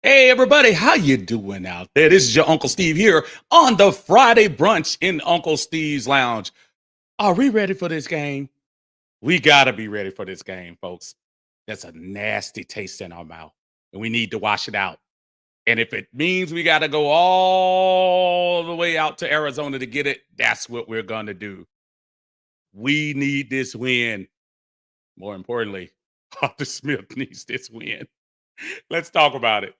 Hey everybody, how you doing out there? This is your Uncle Steve here on the Friday brunch in Uncle Steve's Lounge. Are we ready for this game? We gotta be ready for this game, folks. That's a nasty taste in our mouth, and we need to wash it out. And if it means we gotta go all the way out to Arizona to get it, that's what we're gonna do. We need this win. More importantly, Arthur Smith needs this win. Let's talk about it.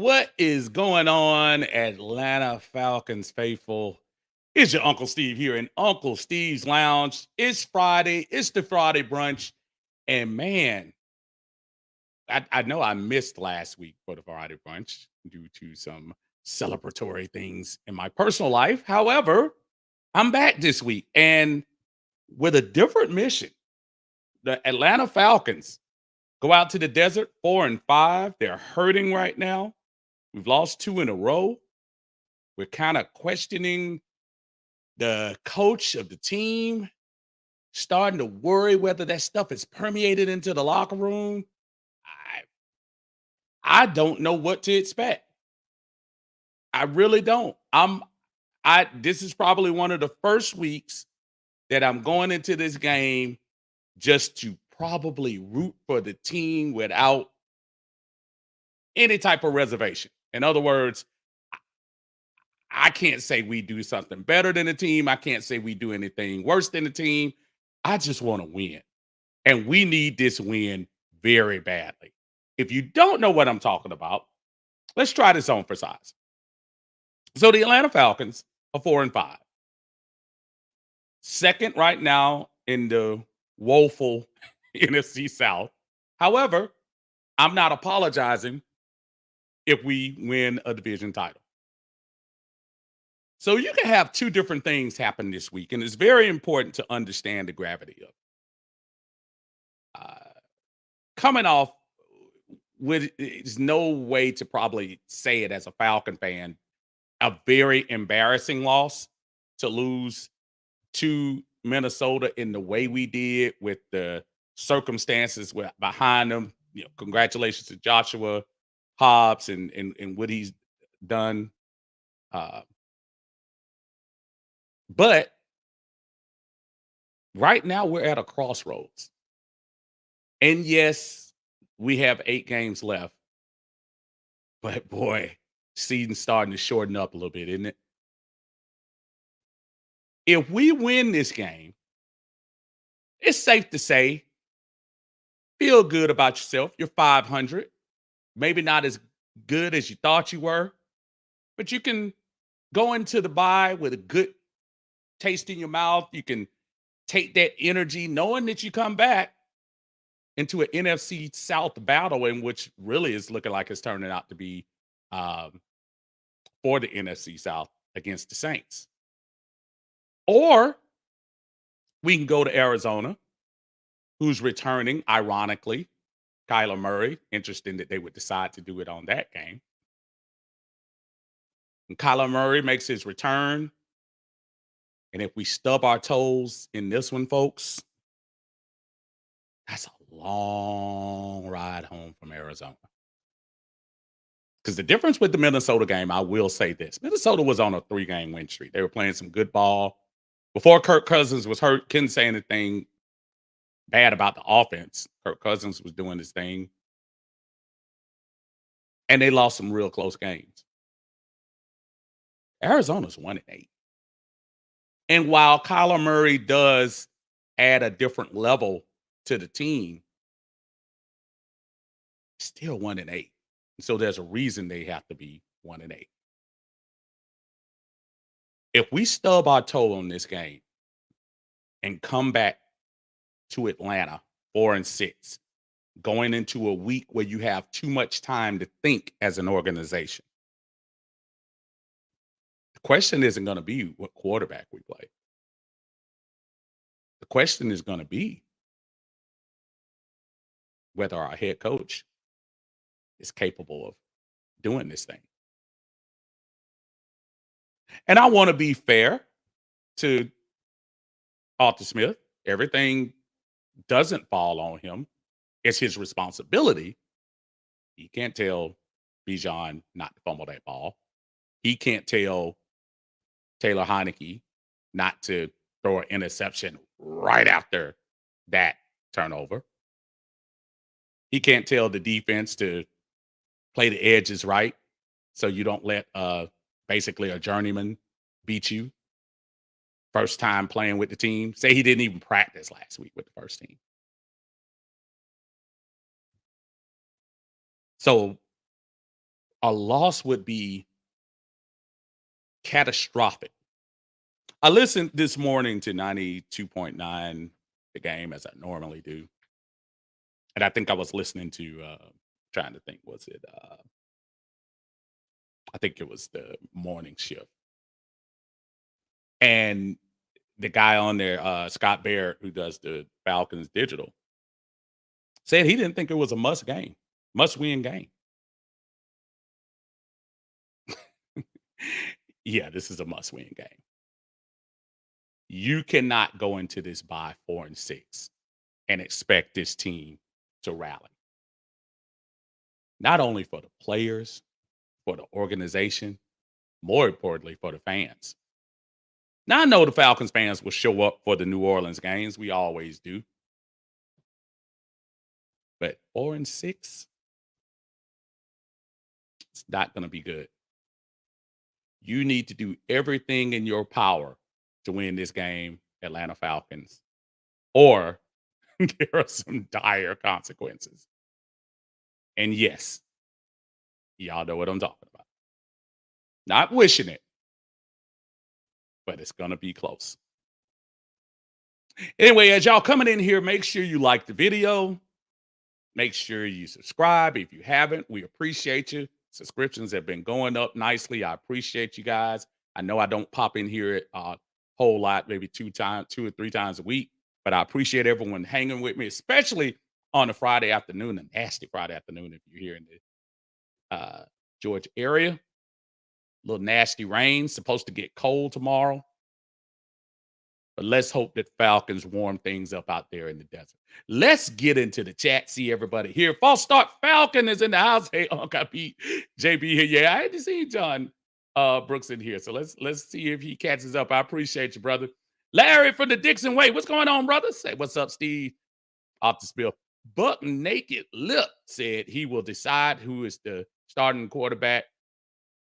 What is going on, Atlanta Falcons faithful? It's your Uncle Steve here in Uncle Steve's Lounge. It's Friday. It's the Friday brunch. And man, I know I missed last week for the Friday brunch due to some celebratory things in my personal life. However, I'm back this week and with a different mission. The Atlanta Falcons go out to the desert 4-5. They're hurting right now. We've lost two in a row. We're kind of questioning the coach of the team, starting to worry whether that stuff is permeated into the locker room. I don't know what to expect. I really don't. I this is probably one of the first weeks that I'm going into this game just to probably root for the team without any type of reservation. In other words, I can't say we do something better than the team. I can't say we do anything worse than the team. I just want to win. And we need this win very badly. If you don't know what I'm talking about, let's try this on for size. So the Atlanta Falcons are 4-5. Second right now in the woeful NFC South. However, I'm not apologizing if we win a division title. So you can have two different things happen this week, and it's very important to understand the gravity of it. Coming off with there's no way to probably say it as a Falcon fan, a very embarrassing loss to lose to Minnesota in the way we did with the circumstances behind them. You know, congratulations to Joshua Hobbs and what he's done. Uh, but right now we're at a crossroads. And yes, we have 8 games left. But boy, season's starting to shorten up a little bit, isn't it? If we win this game, it's safe to say, feel good about yourself. You're 500. Maybe not as good as you thought you were, but you can go into the bye with a good taste in your mouth. You can take that energy knowing that you come back into an NFC South battle in which really is looking like it's turning out to be um, for the NFC South against the Saints. Or we can go to Arizona, who's returning, ironically. Kyler Murray. Interesting that they would decide to do it on that game. And Kyler Murray makes his return. And if we stub our toes in this one, folks, that's a long ride home from Arizona. Because the difference with the Minnesota game, I will say this: Minnesota was on a 3-game win streak. They were playing some good ball. Before Kirk Cousins was hurt, couldn't say anything bad about the offense. Kirk Cousins was doing his thing. And they lost some real close games. Arizona's 1-8. And while Kyler Murray does add a different level to the team, still 1-8. So there's a reason they have to be 1-8. If we stub our toe on this game and come back to Atlanta 4-6, going into a week where you have too much time to think as an organization, the question isn't going to be what quarterback we play. The question is going to be whether our head coach is capable of doing this thing. And I want to be fair to Arthur Smith. Everything doesn't fall on him. It's his responsibility. He can't tell Bijan not to fumble that ball. He can't tell Taylor Heineke not to throw an interception right after that turnover. He can't tell the defense to play the edges right so you don't let basically a journeyman beat you. First time playing with the team. Say he didn't even practice last week with the first team. So a loss would be catastrophic. I listened this morning to 92.9, the game, as I normally do. And I think I was listening to, trying to think, was it, I think it was the morning shift. And the guy on there, Scott Barrett, who does the Falcons digital, said he didn't think it was a must-win game. Yeah, this is a must-win game. You cannot go into this by 4-6 and expect this team to rally. Not only for the players, for the organization, more importantly, for the fans. Now, I know the Falcons fans will show up for the New Orleans games. We always do. But 4-6, it's not going to be good. You need to do everything in your power to win this game, Atlanta Falcons, or there are some dire consequences. And yes, y'all know what I'm talking about. Not wishing it, but it's going to be close. Anyway, as y'all coming in here, make sure you like the video. Make sure you subscribe if you haven't. We appreciate you. Subscriptions have been going up nicely. I appreciate you guys. I know I don't pop in here a whole lot, maybe 2 or 3 times a week, but I appreciate everyone hanging with me, especially on a Friday afternoon, a nasty Friday afternoon if you're here in the Georgia area. A little nasty rain, supposed to get cold tomorrow. But let's hope that Falcons warm things up out there in the desert. Let's get into the chat. See everybody here. False Start Falcon is in the house. Hey, Uncle Pete, JB here. Yeah, I hadn't seen John Brooks in here. So let's see if he catches up. I appreciate you, brother. Larry from the Dixon Way. What's going on, brother? Say what's up, Steve. Off the spill. Buck Naked Lip said he will decide who the starting quarterback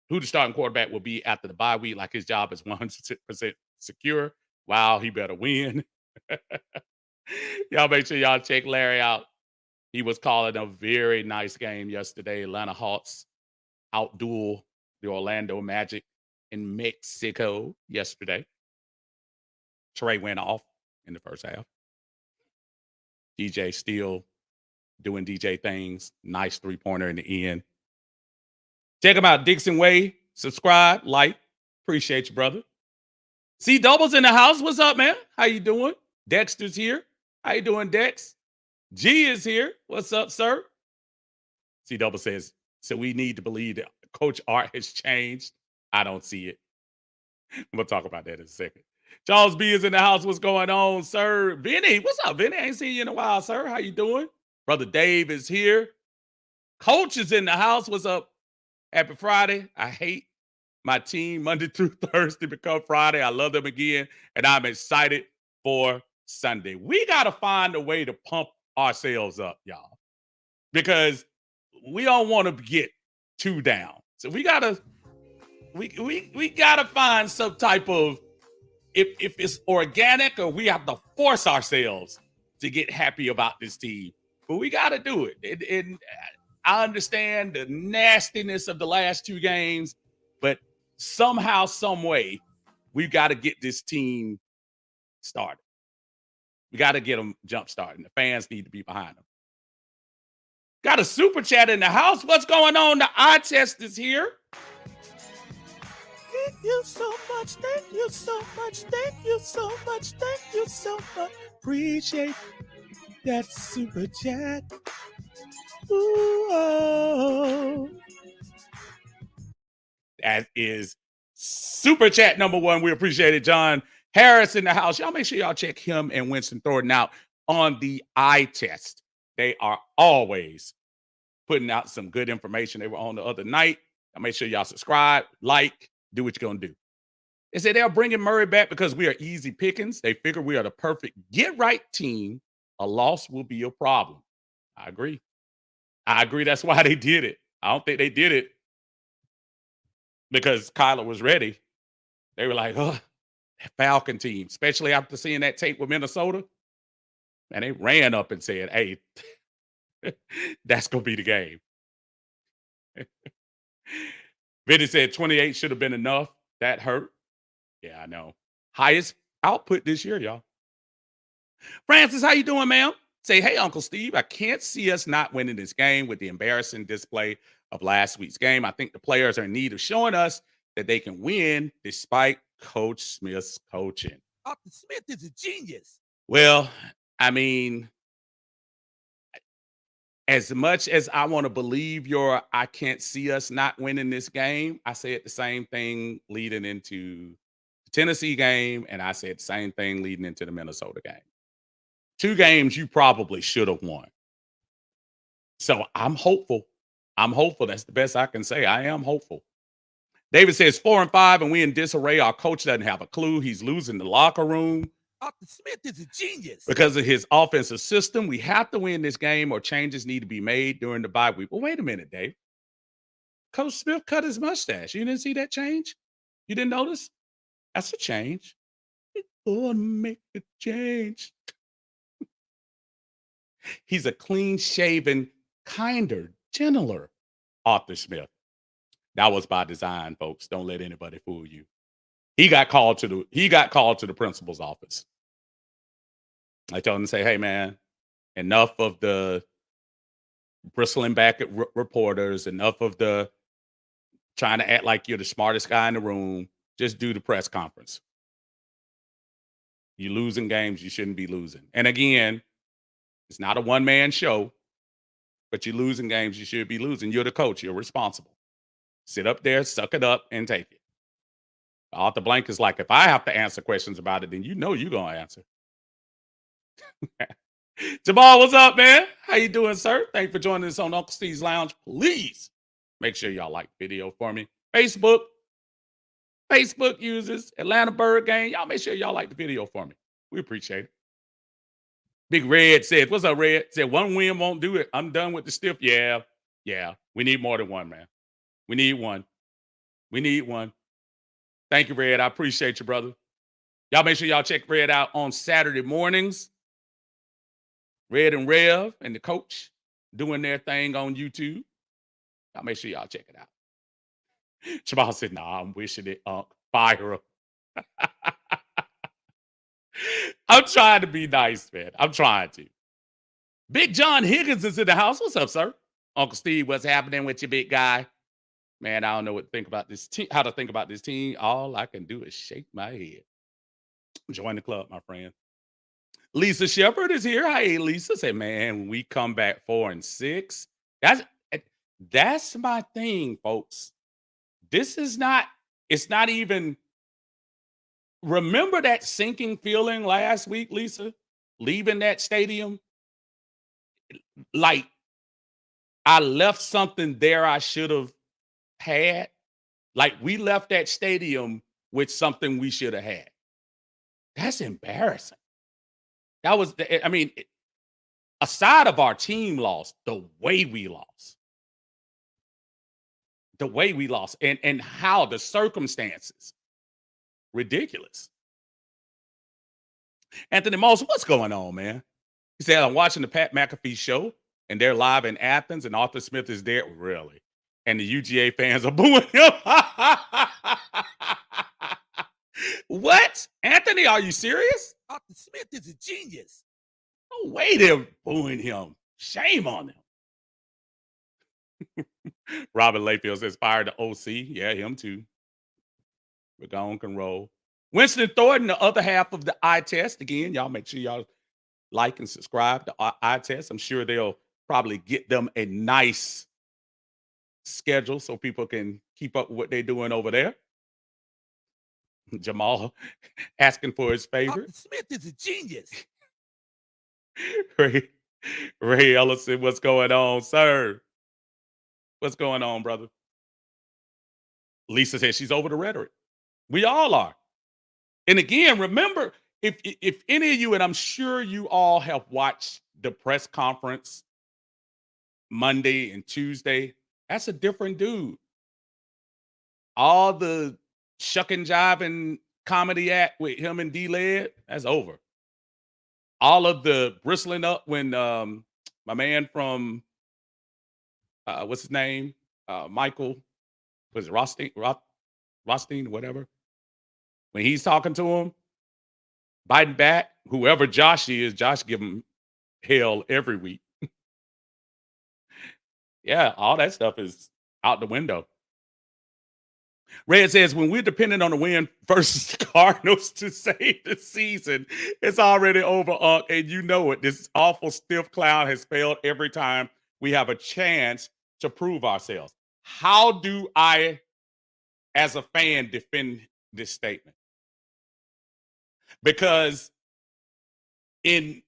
will be after the bye week, like his job is 100% secure. Wow, he better win. Y'all make sure y'all check Larry out. He was calling a very nice game yesterday. Atlanta Hawks outduel the Orlando Magic in Mexico yesterday. Trey went off in the first half. DJ still doing DJ things. Nice 3-pointer in the end. Check him out, Dixon Way. Subscribe, like. Appreciate you, brother. C Double's in the house. What's up, man? How you doing? Dexter's here. How you doing, Dex? G is here. What's up, sir? C Double says, so we need to believe that Coach Art has changed. I don't see it. We'll talk about that in a second. Charles B is in the house. What's going on, sir? Vinny, what's up, Vinny? I ain't seen you in a while, sir. How you doing? Brother Dave is here. Coach is in the house. What's up? Happy Friday. I hate my team Monday through Thursday become Friday. I love them again, and I'm excited for Sunday. We got to find a way to pump ourselves up, y'all, because we don't want to get too down. So we gotta we gotta find some type of, if it's organic, or we have to force ourselves to get happy about this team. But we gotta do it. And I understand the nastiness of the last two games, but somehow, some way, we've got to get this team started. We got to get them jump started. The fans need to be behind them. Got a super chat in the house. What's going on? The eye test is here. Thank you so much. Thank you so much. Thank you so much. Thank you so much. Appreciate that super chat. Ooh, oh. That is super chat number one. We appreciate it. John Harris in the house. Y'all make sure y'all check him and Winston Thornton out on the eye test. They are always putting out some good information. They were on the other night. I'll make sure y'all subscribe, like, do what you're going to do. They said they're bringing Murray back because we are easy pickings. They figure we are the perfect get-right team. A loss will be a problem. I agree. That's why they did it. I don't think they did it because Kyler was ready. They were like, oh, that Falcon team, especially after seeing that tape with Minnesota. And they ran up and said, hey, that's going to be the game. Vinny said 28 should have been enough. That hurt. Yeah, I know. Highest output this year, y'all. Francis, how you doing, ma'am? Say, hey, Uncle Steve, I can't see us not winning this game with the embarrassing display of last week's game. I think the players are in need of showing us that they can win despite Coach Smith's coaching. Arthur Smith is a genius. Well, I mean, as much as I want to believe I can't see us not winning this game, I said the same thing leading into the Tennessee game, and I said the same thing leading into the Minnesota game. Two games you probably should have won. So I'm hopeful. That's the best I can say. I am hopeful. David says 4-5, and we in disarray. Our coach doesn't have a clue. He's losing the locker room. Arthur Smith is a genius. Because of his offensive system, we have to win this game or changes need to be made during the bye week. Well, wait a minute, Dave. Coach Smith cut his mustache. You didn't see that change? You didn't notice? That's a change. He's going to make a change. He's a clean-shaven, kinder, gentler Arthur Smith. That was by design, folks. Don't let anybody fool you. He got called to the principal's office. I told him to say, hey, man, enough of the bristling back at reporters, enough of the trying to act like you're the smartest guy in the room. Just do the press conference. You're losing games you shouldn't be losing. And again, it's not a one-man show, but you're losing games you should be losing. You're the coach. You're responsible. Sit up there, suck it up, and take it. Arthur Blank is like, if I have to answer questions about it, then you know you're going to answer. Jamal, what's up, man? How you doing, sir? Thanks for joining us on Uncle Steve's Lounge. Please make sure y'all like the video for me. Facebook users, Atlanta Bird Gang. Y'all make sure y'all like the video for me. We appreciate it. Big Red said, what's up, Red? Said, one win won't do it. I'm done with the stiff. Yeah. We need more than one, man. We need one. Thank you, Red. I appreciate you, brother. Y'all make sure y'all check Red out on Saturday mornings. Red and Rev and the coach doing their thing on YouTube. Y'all make sure y'all check it out. Jamal said, nah, I'm wishing it, fire up. I'm trying to be nice, man. I'm trying to. Big John Higgins is in the house. What's up, sir? Uncle Steve, what's happening with you, big guy? Man, I don't know what to think about this team, how to think about this team. All I can do is shake my head. Join the club, my friend. Lisa Shepard is here. Hey, Lisa. Say, man, when we come back 4-6, That's my thing, folks. This is not, it's not even, remember that sinking feeling last week, Lisa? Leaving that stadium? Like I left something there I should have had. Like we left that stadium with something we should have had. That's embarrassing. That was I mean, aside of our team loss, the way we lost. The way we lost and how the circumstances. Ridiculous. Anthony Moss, what's going on, man? He said, I'm watching the Pat McAfee show and they're live in Athens and Arthur Smith is there. Really? And the UGA fans are booing him. What? Anthony, are you serious? Arthur Smith is a genius. No way they're booing him. Shame on them. Robin Layfield says, fired the OC. Yeah, him too. We're going can roll. Winston Thornton, the other half of the eye test. Again, y'all make sure y'all like and subscribe to eye test. I'm sure they'll probably get them a nice schedule so people can keep up with what they're doing over there. Jamal asking for his favorite. Smith is a genius. Ray Ellison, what's going on, sir? What's going on, brother? Lisa says she's over the rhetoric. We all are. And again, remember, if any of you, and I'm sure you all have watched the press conference Monday and Tuesday, that's a different dude. All the shuck and jive and comedy act with him and D-Led, that's over. All of the bristling up when my man from what's his name? Michael, was it Rothstein, whatever. When he's talking to him, biting back, whoever Josh is, Josh give him hell every week. Yeah, all that stuff is out the window. Red says, when we're dependent on the win versus the Cardinals to save the season, it's already over, and you know it. This awful stiff clown has failed every time we have a chance to prove ourselves. How do I, as a fan, defend this statement? Because in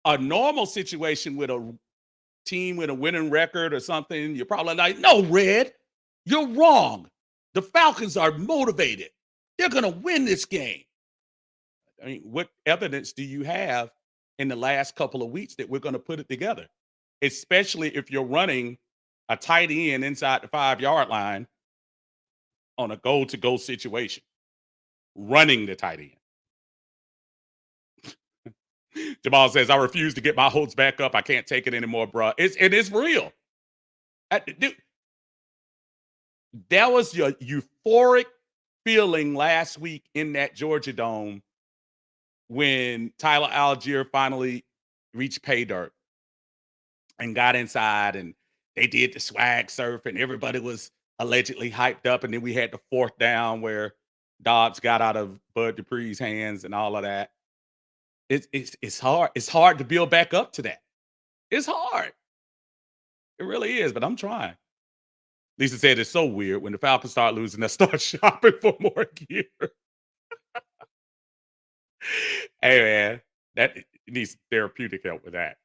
a normal situation with a team with a winning record or something, you're probably like, no, Red, you're wrong. The Falcons are motivated. They're going to win this game. I mean, what evidence do you have in the last couple of weeks that we're going to put it together? Especially if you're running a tight end inside the 5-yard line on a goal-to-goal situation, running the tight end. Jamal says, I refuse to get my hopes back up. I can't take it anymore, bro. It is real. That was your euphoric feeling last week in that Georgia Dome when Tyler Algier finally reached pay dirt and got inside and they did the swag surf and everybody was allegedly hyped up. And then we had the fourth down where Dobbs got out of Bud Dupree's hands and all of that. It's hard. It's hard to build back up to that. It's hard. It really is, but I'm trying. Lisa said it's so weird when the Falcons start losing, they start shopping for more gear. Hey man, that needs therapeutic help with that.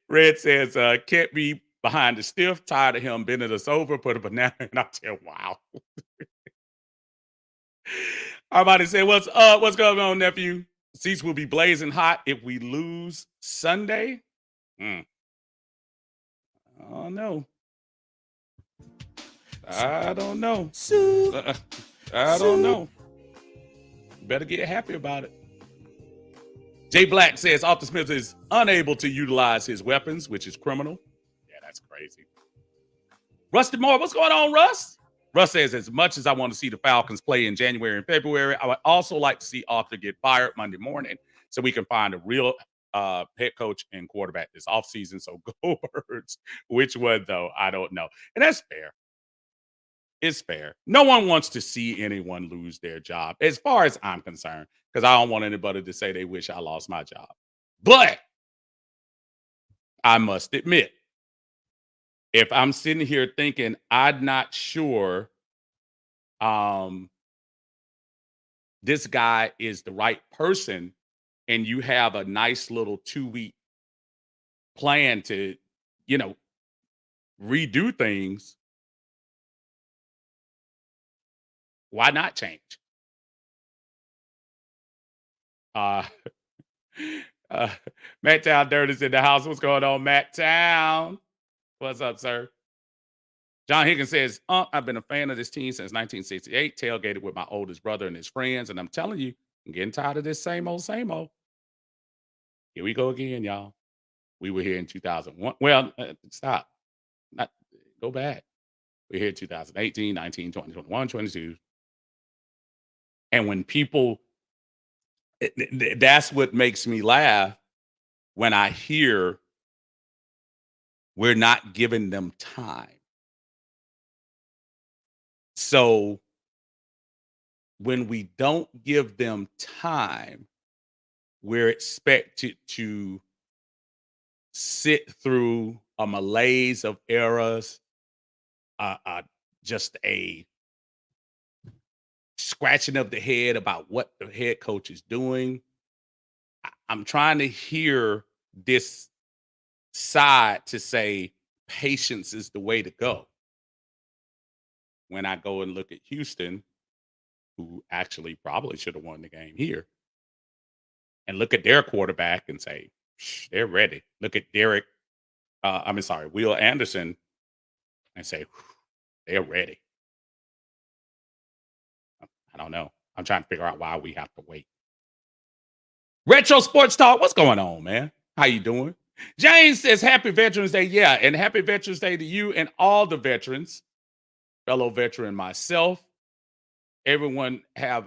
Red says, can't be behind the stiff, tired of him bending us over, put a banana in our tail. Wow. Armani said, what's going on, nephew? Seats will be blazing hot if we lose Sunday. Oh no. I don't know. I don't know. Better get happy about it. Jay Black says Arthur Smith is unable to utilize his weapons, which is criminal. Yeah, that's crazy. Rusty Moore, what's going on, Russ? Russ says, as much as I want to see the Falcons play in January and February, I would also like to see Arthur get fired Monday morning so we can find a real head coach and quarterback this offseason. So go Birds. Which one, though? I don't know. And that's fair. It's fair. No one wants to see anyone lose their job, as far as I'm concerned, because I don't want anybody to say they wish I lost my job. But I must admit, if I'm sitting here thinking I'm not sure um this guy is the right person, and you have a nice little 2-week plan to, you know, redo things, why not change? Uh, uh Matt Town Dirt is in the house. What's going on, Matt Town? What's up, sir? John Higgins says, I've been a fan of this team since 1968, tailgated with my oldest brother and his friends, and I'm telling you, I'm getting tired of this same old, same old. Here we go again, y'all. We were here in 2001. Well, stop. Not go back. We're here 2018, 19, 20, 21, 22. And when people, that's what makes me laugh when I hear we're not giving them time. So when we don't give them time, we're expected to sit through a malaise of errors, just a scratching of the head about what the head coach is doing. I'm trying to hear this side to say patience is the way to go. When I go and look at Houston, who actually probably should have won the game here, and look at their quarterback and say, they're ready. Look at Will Anderson and say, they're ready. I don't know. I'm trying to figure out why we have to wait. Retro Sports Talk, what's going on, man? How you doing? James says, Happy Veterans Day. Yeah, and Happy Veterans Day to you and all the veterans, fellow veteran myself. Everyone have,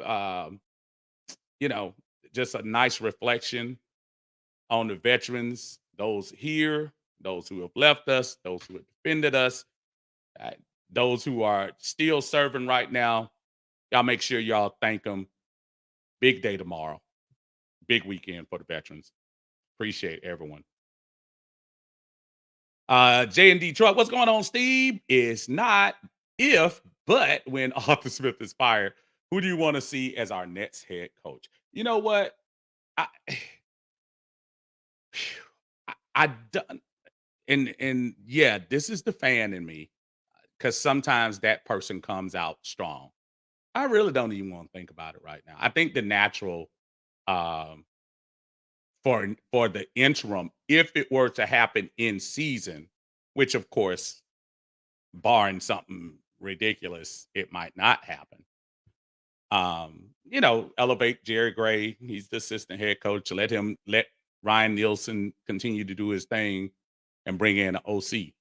you know, just a nice reflection on the veterans, those here, those who have left us, those who have defended us, uh, those who are still serving right now. Y'all make sure y'all thank them. Big day tomorrow. Big weekend for the veterans. Appreciate everyone. J and D Truck, what's going on, Steve? It's not if, but when Arthur Smith is fired, who do you want to see as our next head coach? You know what? I I done and yeah, this is the fan in me because sometimes that person comes out strong. I really don't even want to think about it right now. I think the natural um for the interim, if it were to happen in season, which of course, barring something ridiculous, it might not happen. Elevate Jerry Gray. He's the assistant head coach. Let Ryan Nielsen continue to do his thing and bring in an OC.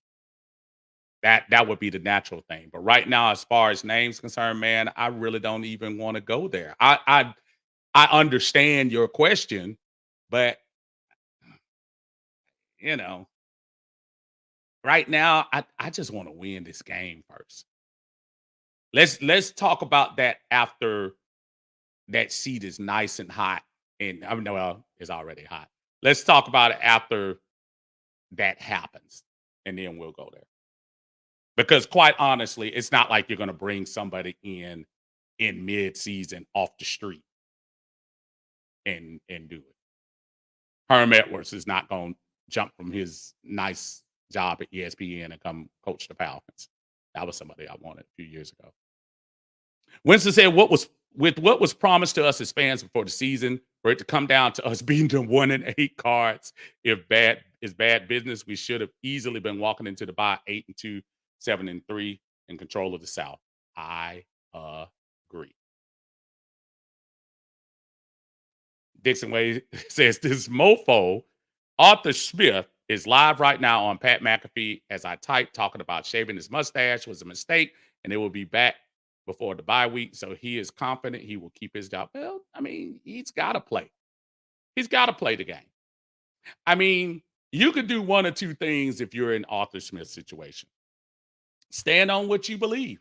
That would be the natural thing. But right now, as far as names concerned, man, I really don't even want to go there. I understand your question, but you know, right now, I just want to win this game first. Let's talk about that after that seat is nice and hot. And I mean, well, it's already hot. Let's talk about it after that happens, and then we'll go there. Because quite honestly, it's not like you're going to bring somebody in mid-season off the street and do it. Herm Edwards is not going to jump from his nice job at ESPN and come coach the Falcons. That was somebody I wanted a few years ago. Winston said, what was promised to us as fans before the season, for it to come down to us being the 1-8 cards. If bad is bad business, we should have easily been walking into the bye 8-2, 7-3 in control of the South. I agree. Dixon Way says this mofo, Arthur Smith, is live right now on Pat McAfee as I type, talking about shaving his mustache was a mistake and it will be back before the bye week. So he is confident he will keep his job. Well, I mean, he's got to play. He's got to play the game. I mean, you could do one or two things if you're in Arthur Smith's situation. Stand on what you believe.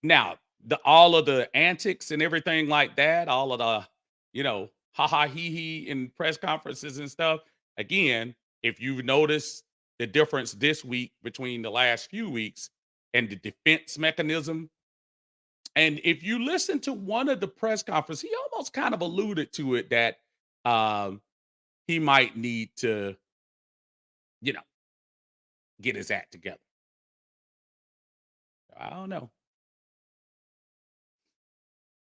Now, all of the antics and everything like that, all of the, ha ha he in press conferences and stuff. Again, if you've noticed the difference this week between the last few weeks and the defense mechanism. And if you listen to one of the press conference, he almost kind of alluded to it that um, he might need to, you know, get his act together. I don't know.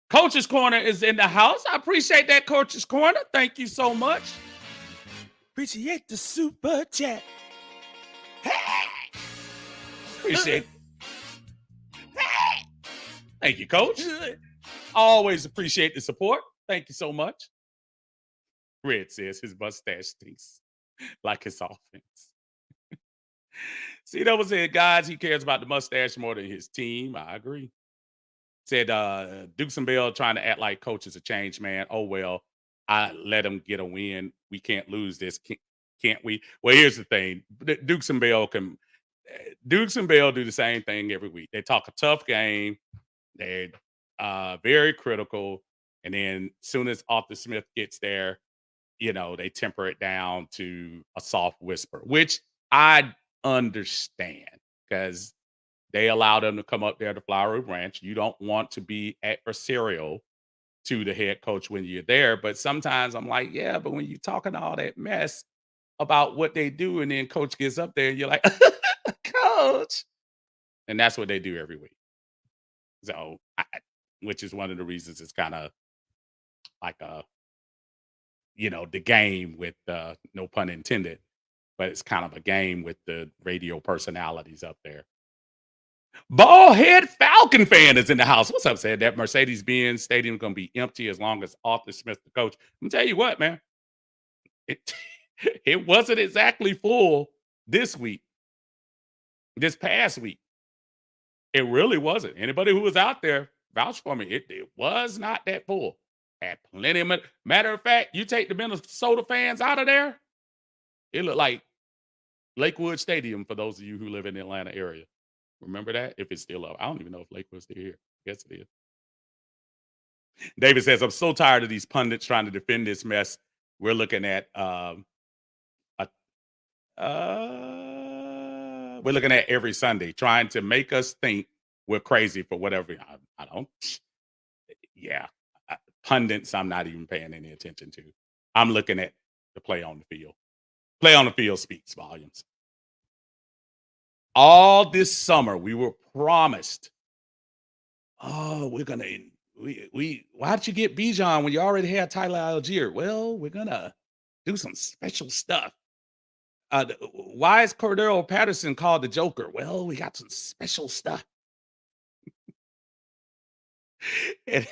Coach's Corner is in the house. I appreciate that, Coach's Corner. Thank you so much. Appreciate the super chat. Hey! Appreciate Hey! Thank you, Coach. Always appreciate the support. Thank you so much. Red says his mustache stinks like his offense. See, that was it, guys. He cares about the mustache more than his team. I agree. Said Dukes and Bell trying to act like coach is a change man. Oh well, I let him get a win. We can't lose this, can't we? Well, here's the thing: Dukes and Bell can. Dukes and Bell do the same thing every week. They talk a tough game. They're very critical, and then soon as Arthur Smith gets there, they temper it down to a soft whisper, which I understand because they allow them to come up there to Flowery Branch. You don't want to be adversarial to the head coach when you're there. But sometimes I'm like, yeah, but when you're talking all that mess about what they do, and then coach gets up there, and you're like, coach. And that's what they do every week. So, which is one of the reasons it's kind of like the game with no pun intended, but it's kind of a game with the radio personalities up there. Ballhead Falcon fan is in the house. What's up, said that Mercedes-Benz Stadium is going to be empty as long as Arthur Smith the coach. I'm tell you what, man, it it wasn't exactly full this week, this past week. It really wasn't. Anybody who was out there vouch for me. It was not that full. Had plenty of matter of fact, you take the Minnesota fans out of there, it looked like Lakewood Stadium for those of you who live in the Atlanta area. Remember that? If it's still up. I don't even know if Lakewood's still here. Yes, it is. David says, I'm so tired of these pundits trying to defend this mess. We're looking at we're looking at every Sunday, trying to make us think we're crazy for whatever. I don't. Yeah, pundits. I'm not even paying any attention to. I'm looking at the play on the field. Play on the field speaks volumes. All this summer, we were promised. Oh, we're gonna. We why did you get Bijan when you already had Tyler Algier? Well, we're gonna do some special stuff. Why is Cordero Patterson called the Joker? Well, we got some special stuff. And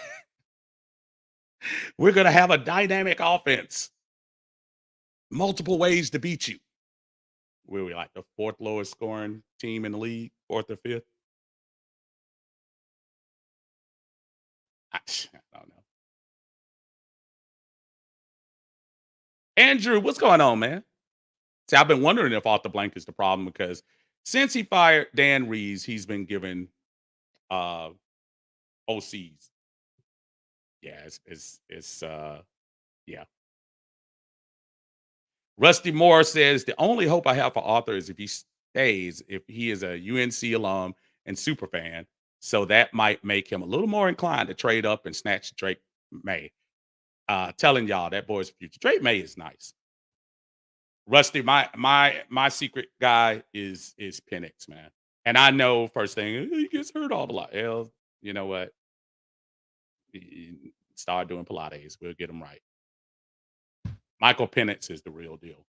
we're going to have a dynamic offense. Multiple ways to beat you. Were we like the fourth lowest scoring team in the league? Fourth or fifth? I don't know. Andrew, what's going on, man? See, I've been wondering if Arthur Blank is the problem because since he fired Dan Reeves, he's been given uh OCs. Yeah, it's yeah. Rusty Moore says the only hope I have for Arthur is if he stays, if he is a UNC alum and super fan. So that might make him a little more inclined to trade up and snatch Drake May. Telling y'all that boy's future. Drake May is nice. Rusty, my secret guy is Penix, man. And I know first thing he gets hurt all the lot. Hell, you know what? Start doing Pilates. We'll get him right. Michael Penix is the real deal.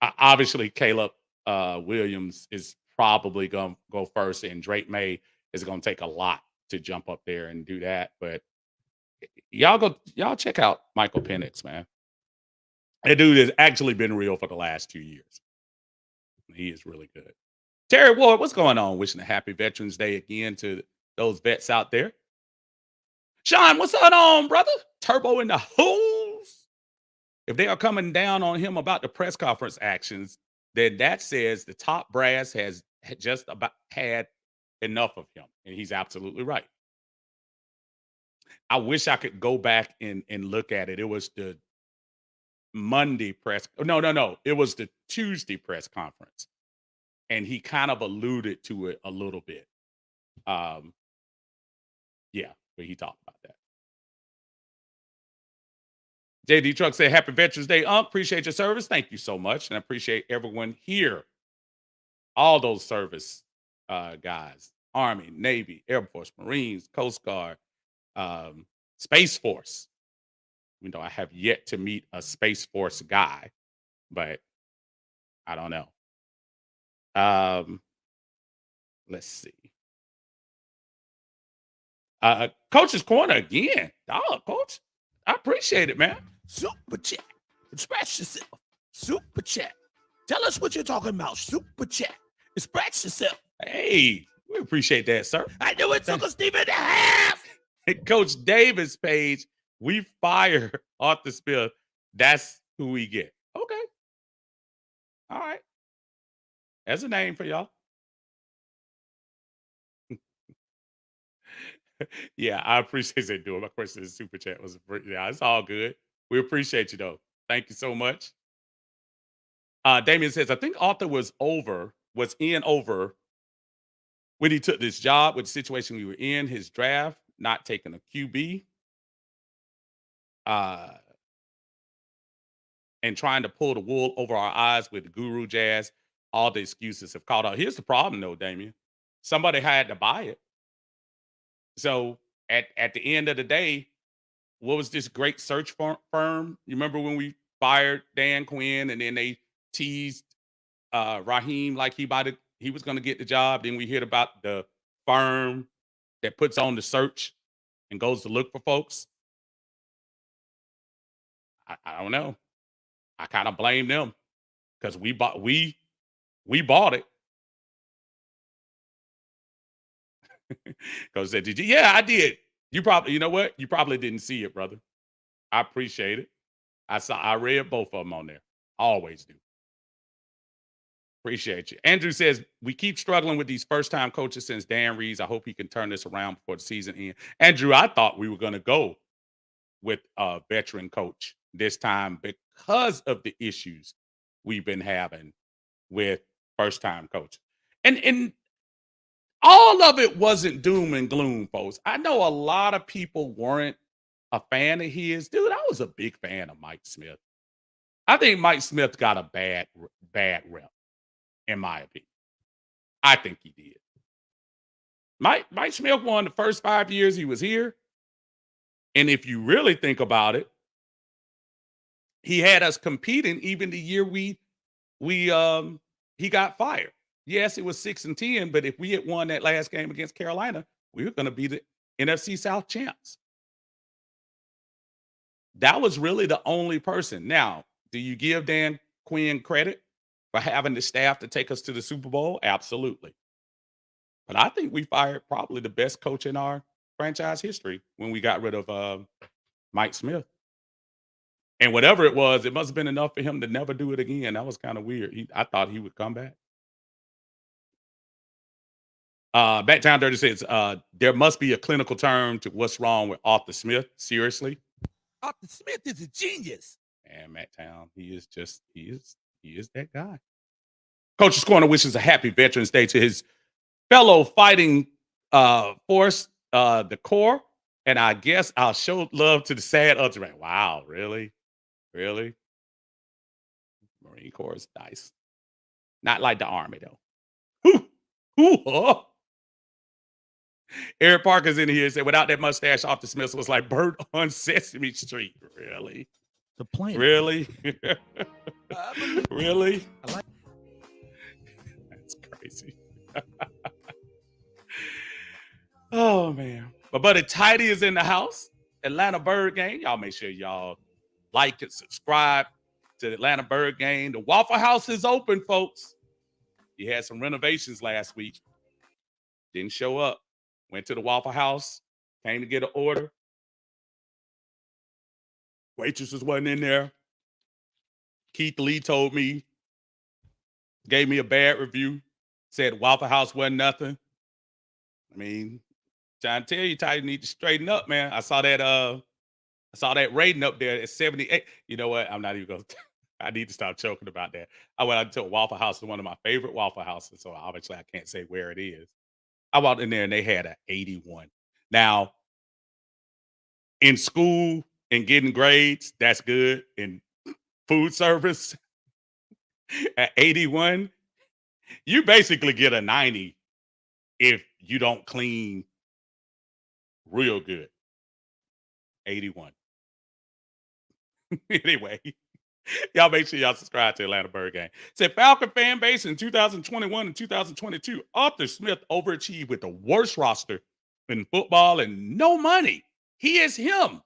Obviously, Caleb Williams is probably going to go first, and Drake May is going to take a lot to jump up there and do that. But y'all check out Michael Penix, man. That dude has actually been real for the last 2 years. He is really good. Terry Ward, what's going on? Wishing a happy Veterans Day again to those vets out there. Sean, what's going on, brother? Turbo in the hose. If they are coming down on him about the press conference actions, then that says the top brass has just about had enough of him. And he's absolutely right. I wish I could go back and look at it. It was the Monday press. No. It was the Tuesday press conference, and he kind of alluded to it a little bit. Um, yeah, but he talked about that. JD Truck said, "Happy Veterans Day, Unc. Appreciate your service. Thank you so much, and I appreciate everyone here. All those service guys: Army, Navy, Air Force, Marines, Coast Guard, um, Space Force. You know, I have yet to meet a Space Force guy, but I don't know. Um, let's see. Coach's corner again. Dog, coach. I appreciate it, man. Super chat. Express yourself. Super chat. Tell us what you're talking about. Super chat. Express yourself. Hey, we appreciate that, sir. I knew it took a Steve and a half. Coach Davis page, we fire Arthur Smith. That's who we get. Okay. All right. That's a name for y'all. Yeah, I appreciate it doing. My question is super chat was yeah, it's all good. We appreciate you though. Thank you so much. Damien says, I think Arthur was in over when he took this job with the situation we were in, his draft, not taking a QB, uh, and trying to pull the wool over our eyes with the guru jazz. All the excuses have caught out. Here's the problem though, Damien. Somebody had to buy it. So at the end of the day, what was this great search firm? You remember when we fired Dan Quinn and then they teased Raheem like he was going to get the job. Then we heard about the firm that puts on the search and goes to look for folks. I don't know. I kind of blame them because we bought it. Because said, did you? Yeah, I did. You know what? You probably didn't see it, brother. I appreciate it. I read both of them on there. Always do. Appreciate you. Andrew says, we keep struggling with these first time coaches since Dan Reeves. I hope he can turn this around before the season ends. Andrew, I thought we were going to go with a veteran coach this time because of the issues we've been having with first time coaches. And all of it wasn't doom and gloom, folks. I know a lot of people weren't a fan of his. Dude, I was a big fan of Mike Smith. I think Mike Smith got a bad rep, in my opinion. I think he did. Mike Smith won the first 5 years he was here. And if you really think about it, he had us competing even the year he got fired. Yes, it was 6-10, but if we had won that last game against Carolina, we were going to be the NFC South champs. That was really the only person. Now, do you give Dan Quinn credit for having the staff to take us to the Super Bowl? Absolutely. But I think we fired probably the best coach in our franchise history when we got rid of Mike Smith. And whatever it was, it must have been enough for him to never do it again. That was kind of weird. I thought he would come back. Backtown Dirty says, there must be a clinical term to what's wrong with Arthur Smith. Seriously. Arthur Smith is a genius. And Matt Town, he is that guy. Coach's Corner wishes a happy Veterans Day to his fellow fighting force, the Corps. And I guess I'll show love to the sad ultimate. Wow, really? Really? Marine Corps is nice. Not like the Army, though. Oh. Eric Parker's in here and said, without that mustache, Arthur Smith was like Bert on Sesame Street. Really? The plane. Really? Really? That's crazy. Oh, man. My buddy Tidy is in the house. Atlanta Bird Game. Y'all make sure y'all like and subscribe to the Atlanta Bird Game. The Waffle House is open, folks. He had some renovations last week. Didn't show up. Went to the Waffle House. Came to get an order. Waitresses wasn't in there. Keith Lee told me, gave me a bad review. Said Waffle House wasn't nothing. I mean, trying to tell you, Tidy, need to straighten up, man. I saw that I saw that rating up there at 78. You know what? I'm not even going to. I need to stop joking about that. I went out to a Waffle House, one of my favorite Waffle Houses. So obviously, I can't say where it is. I walked in there and they had an 81. Now, in school and getting grades, that's good. In food service, at 81, you basically get a 90 if you don't clean real good. 81. Anyway, y'all make sure y'all subscribe to Atlanta Bird Gang. Said Falcon fan base in 2021 and 2022. Arthur Smith overachieved with the worst roster in football and no money. He is him.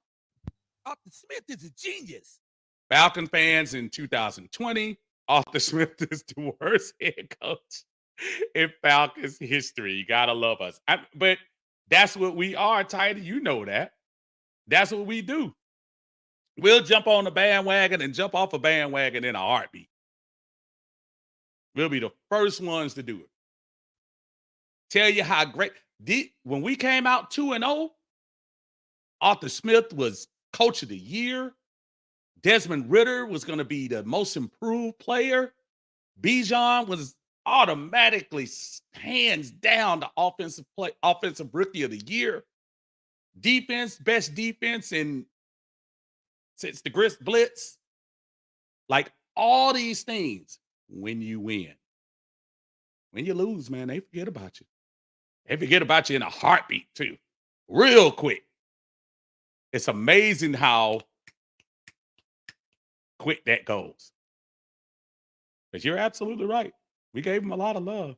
Arthur Smith is a genius. Falcon fans in 2020. Arthur Smith is the worst head coach in Falcons history. You gotta love us. But that's what we are, Tidy. You know that. That's what we do. We'll jump on the bandwagon and jump off a bandwagon in a heartbeat. We'll be the first ones to do it. Tell you how great. When we came out 2-0, Arthur Smith was coach of the year. Desmond Ritter was going to be the most improved player. Bijan was automatically, hands down, the offensive rookie of the year. Defense, best defense since the Grist Blitz. Like all these things when you win. When you lose, man, they forget about you. They forget about you in a heartbeat, too. Real quick. It's amazing how quick that goes. But you're absolutely right. We gave him a lot of love.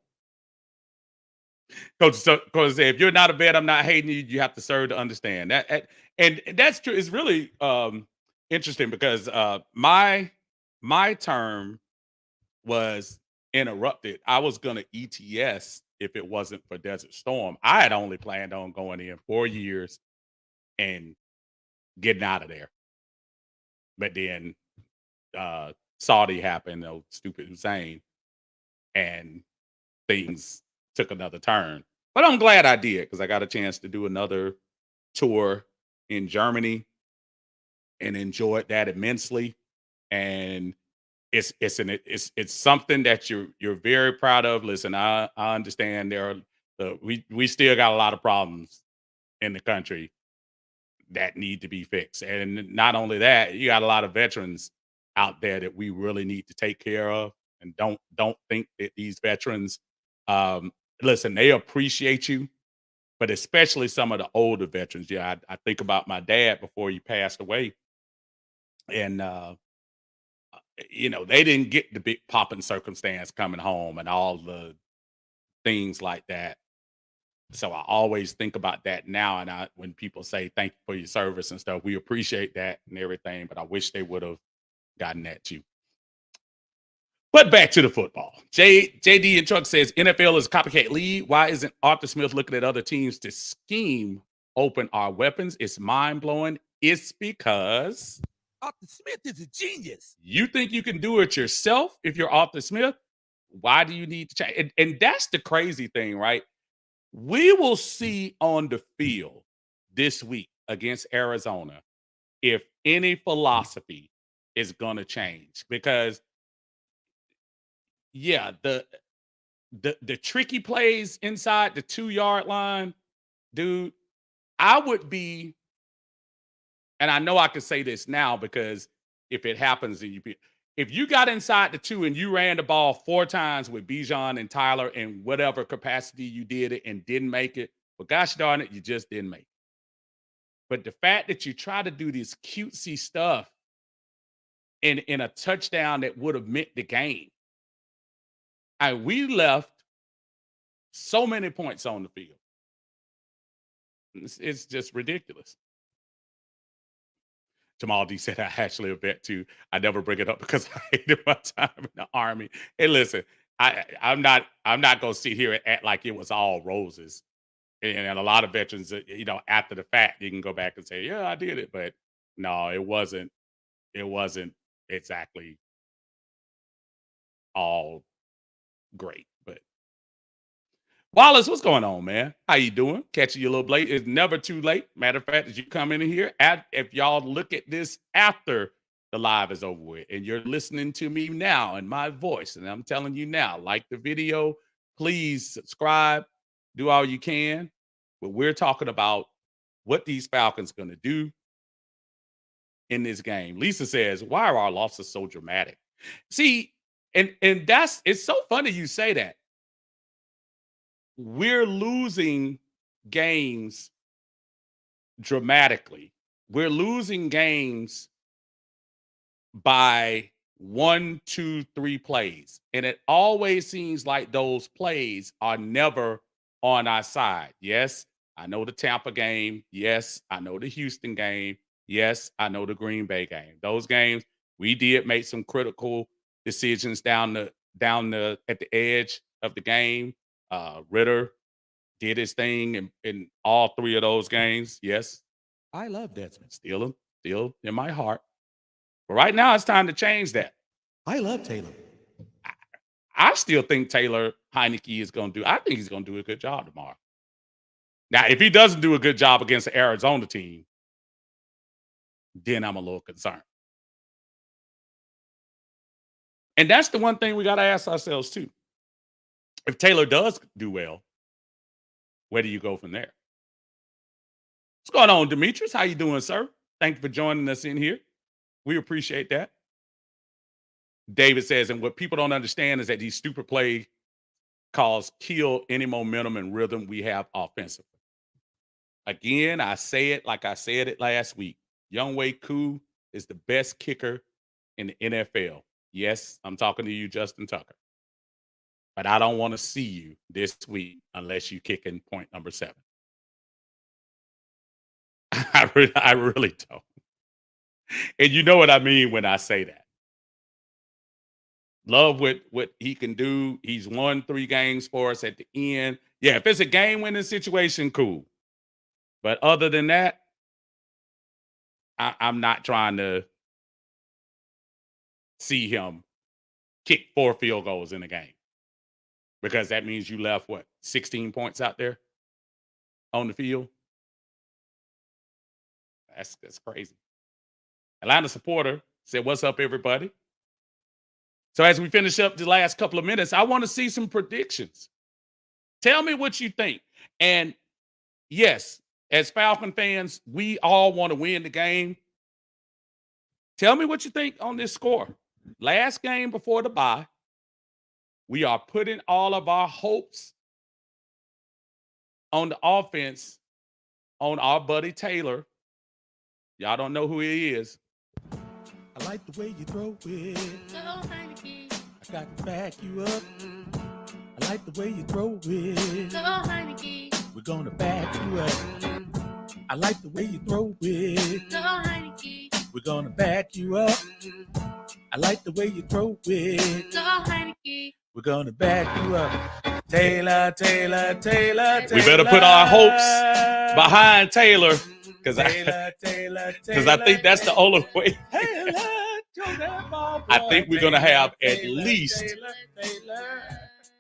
Because if you're not a vet, I'm not hating you. You have to serve to understand that. And that's true. It's really interesting because my term was interrupted. I was going to ETS if it wasn't for Desert Storm. I had only planned on going in 4 years and getting out of there. But then Saudi happened, stupid Hussein, and things took another turn. But I'm glad I did because I got a chance to do another tour in Germany and enjoyed that immensely. And it's something that you're very proud of. Listen, I understand we still got a lot of problems in the country that need to be fixed. And not only that, you got a lot of veterans out there that we really need to take care of. And don't think that these veterans listen, they appreciate you, but especially some of the older veterans. Yeah, I think about my dad before he passed away. And they didn't get the big popping circumstance coming home and all the things like that. So I always think about that now. And when people say thank you for your service and stuff, we appreciate that and everything. But I wish they would have gotten that too. But back to the football. JD and Truck says NFL is a copycat league. Why isn't Arthur Smith looking at other teams to scheme open our weapons? It's mind blowing. It's because Arthur Smith is a genius. You think you can do it yourself if you're Arthur Smith? Why do you need to change? And that's the crazy thing, right? We will see on the field this week against Arizona if any philosophy is going to change because yeah, the tricky plays inside the 2-yard line, dude, I would be, and I know I can say this now because if it happens, if you got inside the 2 and you ran the ball 4 times with Bijan and Tyler in whatever capacity you did it and didn't make it, well, gosh darn it, you just didn't make it. But the fact that you try to do this cutesy stuff in a touchdown that would have meant the game, and we left so many points on the field. It's just ridiculous. Jamal D said, I actually a vet too. I never bring it up because I hated my time in the Army. Hey, listen, I'm not gonna sit here and act like it was all roses. And a lot of veterans, after the fact, you can go back and say, yeah, I did it. But no, it wasn't exactly all great. Wallace, what's going on, man? How you doing? Catching you a little late. It's never too late. Matter of fact, as you come in here, if y'all look at this after the live is over with, and you're listening to me now in my voice, and I'm telling you now, like the video, please subscribe, do all you can. But we're talking about what these Falcons going to do in this game. Lisa says, "Why are our losses so dramatic?" See, and that's it's so funny you say that. We're losing games dramatically. We're losing games by 1, 2, 3 plays. And it always seems like those plays are never on our side. Yes, I know the Tampa game. Yes, I know the Houston game. Yes, I know the Green Bay game. Those games, we did make some critical decisions down the at the edge of the game. Ritter did his thing in all three of those games. Yes, I love Desmond. Still in my heart. But right now, it's time to change that. I love Taylor. I still think Taylor Heineke is going to do. I think he's going to do a good job tomorrow. Now, if he doesn't do a good job against the Arizona team, then I'm a little concerned. And that's the one thing we got to ask ourselves too. If Taylor does do well, where do you go from there? What's going on, Demetrius? How you doing, sir? Thank you for joining us in here. We appreciate that. David says, and what people don't understand is that these stupid play calls kill any momentum and rhythm we have offensively. Again, I say it like I said it last week. Younghoe Koo is the best kicker in the NFL. Yes, I'm talking to you, Justin Tucker. But I don't want to see you this week unless you kick in point number 7. I really don't. And you know what I mean when I say that. Love what he can do. He's won 3 games for us at the end. Yeah, if it's a game-winning situation, cool. But other than that, I'm not trying to see him kick 4 field goals in a game. Because that means you left, 16 points out there on the field? That's crazy. Atlanta supporter said, "What's up, everybody?" So as we finish up the last couple of minutes, I want to see some predictions. Tell me what you think. And yes, as Falcon fans, we all want to win the game. Tell me what you think on this score. Last game before the bye, we are putting all of our hopes on the offense on our buddy Taylor. Y'all don't know who he is. I like the way you throw it. I got to back you up. I like the way you throw it. We're gonna back you up. I like the way you throw it. We're gonna back you up. I like the way you throw it. We're gonna back you up. Taylor. We better put our hopes behind Taylor. Because I think that's the only way. I think we're going to have at least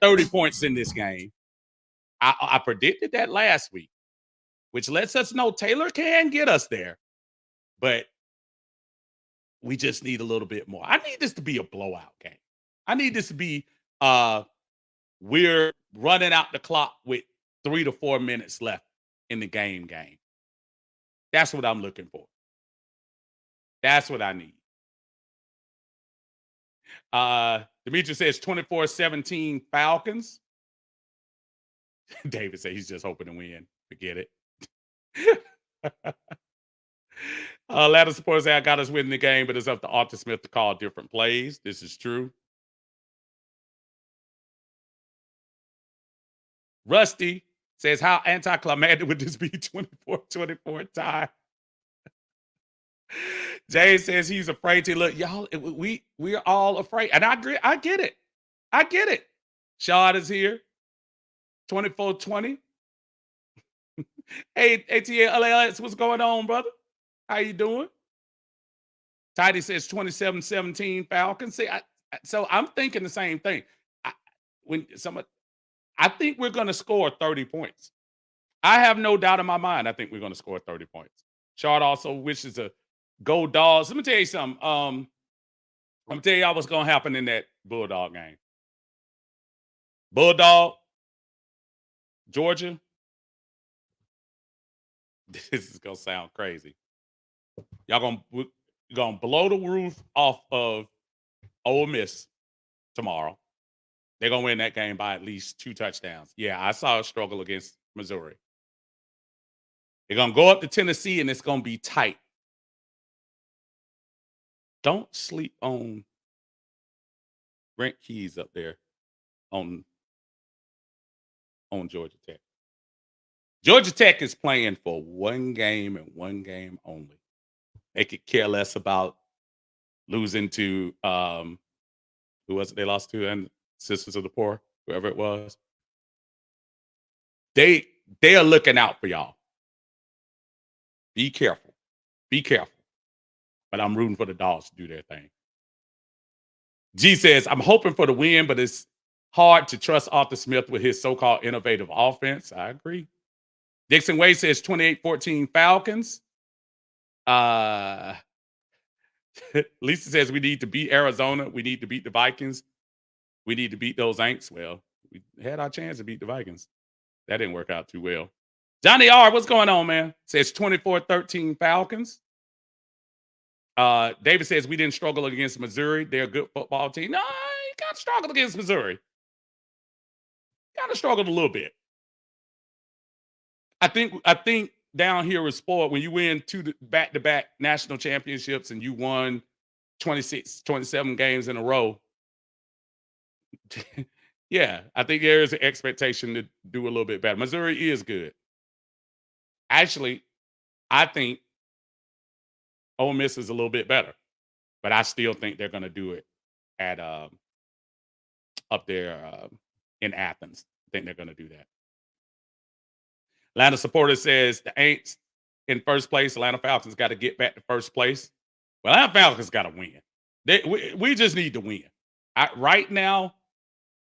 30 points in this game. I predicted that last week, which lets us know Taylor can get us there. But we just need a little bit more. I need this to be a blowout game. I need this to be we're running out the clock with 3 to 4 minutes left in the game. That's what I'm looking for. That's what I need. Demetrius says 24-17 Falcons. David says he's just hoping to win. Forget it. Atlanta supporters say I got us winning the game, but it's up to Arthur Smith to call different plays. This is true. Rusty says, how anticlimactic would this be? 24-24 tie. Jay says he's afraid to look. Y'all, we're all afraid. And I agree. I get it. Shad is here. 24-20. Hey, ATL LAS, what's going on, brother? How you doing? Tidy says 27-17 Falcons. See, so I'm thinking the same thing. I think we're going to score 30 points. I have no doubt in my mind. I think we're going to score 30 points. Shard also wishes a go Dogs. Let me tell you something. I'm going to tell y'all what's going to happen in that Bulldog game. Bulldog, Georgia. This is going to sound crazy. Y'all going to blow the roof off of Ole Miss tomorrow. They're going to win that game by at least 2 touchdowns. Yeah, I saw a struggle against Missouri. They're going to go up to Tennessee, and it's going to be tight. Don't sleep on Brent Keys up there on Georgia Tech. Georgia Tech is playing for one game and one game only. They could care less about losing to who was it they lost to, and Sisters of the Poor, whoever it was. They are looking out for y'all. Be careful. Be careful. But I'm rooting for the Dogs to do their thing. G says, I'm hoping for the win, but it's hard to trust Arthur Smith with his so-called innovative offense. I agree. Dixon Wade says 28-14 Falcons. Lisa says we need to beat Arizona. We need to beat the Vikings. We need to beat those Aints. Well, we had our chance to beat the Vikings. That didn't work out too well. Johnny R., what's going on, man? Says 24-13 Falcons. David says we didn't struggle against Missouri. They're a good football team. No, you kind of struggled against Missouri. Kind of struggled a little bit. I think down here with sport, when you win 2 back-to-back national championships and you won 26, 27 games in a row, yeah, I think there is an expectation to do a little bit better. Missouri is good. Actually, I think Ole Miss is a little bit better, but I still think they're going to do it at up there in Athens. I think they're going to do that. Atlanta supporter says the Aints in first place. Atlanta Falcons got to get back to first place. Well, Atlanta Falcons got to win. We just need to win. Right now,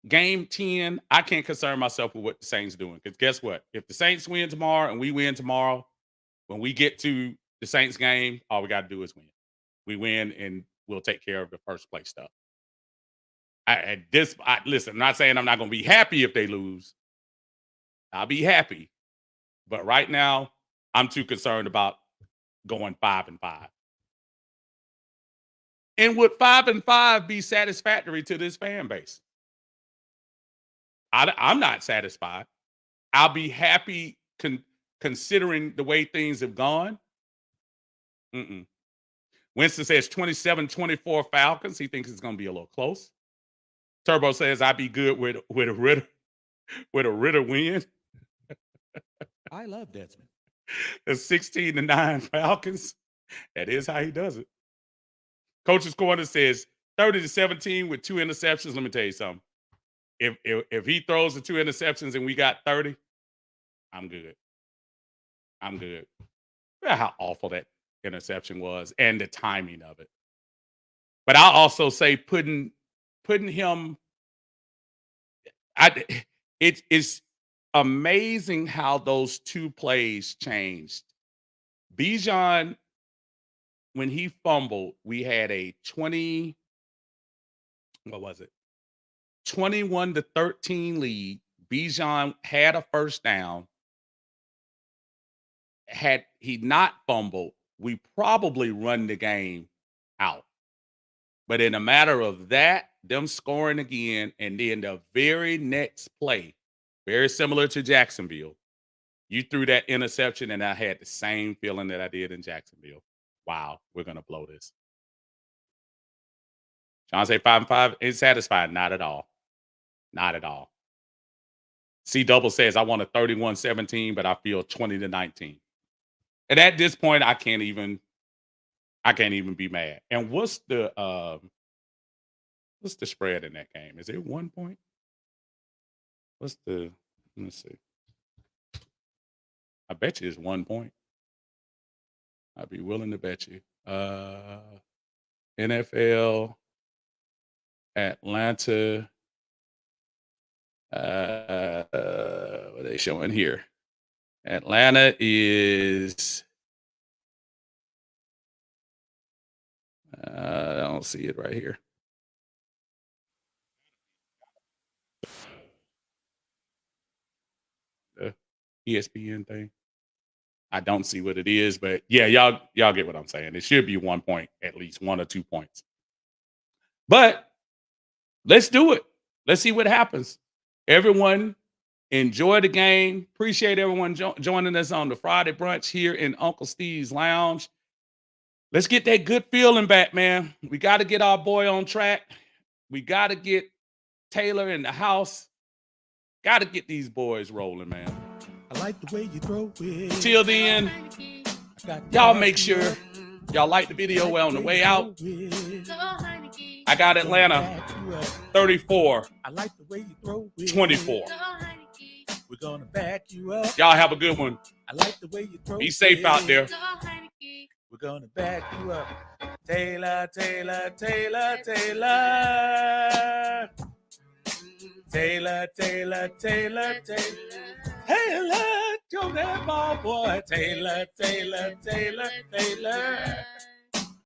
game 10, I can't concern myself with what the Saints doing. Because guess what? If the Saints win tomorrow and we win tomorrow, when we get to the Saints game, all we got to do is win. We win and we'll take care of the first place stuff. Listen, I'm not saying I'm not going to be happy if they lose. I'll be happy. But right now, I'm too concerned about going 5-5. And would 5-5 be satisfactory to this fan base? I'm not satisfied. I'll be happy considering the way things have gone. Winston says 27-24 Falcons. He thinks it's going to be a little close. Turbo says I'd be good with a Ritter win. I love Desmond. The 16-9 Falcons. That is how he does it. Coach's Corner says 30-17 with 2 interceptions. Let me tell you something. If he throws the 2 interceptions and we got 30, I'm good. I'm good. How awful that interception was and the timing of it. But I'll also say putting him. It's amazing how those 2 plays changed. Bijan, when he fumbled, we had a 21-13 lead. Bijan had a first down. Had he not fumbled, we probably run the game out. But in a matter of that, them scoring again, and then the very next play, very similar to Jacksonville, you threw that interception, and I had the same feeling that I did in Jacksonville. Wow, we're going to blow this. Sean say 5-5 is satisfied. Not at all. Not at all. C Double says I want a 31-17, but I feel 20-19. And at this point, I can't even be mad. And what's the spread in that game? Is it 1 point? Let me see. I bet you it's 1 point. I'd be willing to bet you. NFL, Atlanta. they showing here? Atlanta is. I don't see it right here. The ESPN thing. I don't see what it is, but yeah, y'all get what I'm saying. It should be 1 point, at least 1 or 2 points. But let's do it. Let's see what happens. Everyone, enjoy the game. Appreciate everyone joining us on the Friday brunch here in Uncle Steve's Lounge. Let's get that good feeling back, man. We got to get our boy on track. We got to get Taylor in the house. Got to get these boys rolling, man. I like the way you throw it. Till then, y'all make sure y'all like the video on the way out. I got Atlanta 34. I like the way you throw it. 24. We're gonna back you up. Y'all have a good one. I like the way you throw it. Be safe out there. We're gonna back you up. Taylor, Taylor, Taylor, Taylor. Taylor, Taylor, Taylor, Taylor. Taylor, go that ball boy. Taylor, Taylor, Taylor, Taylor.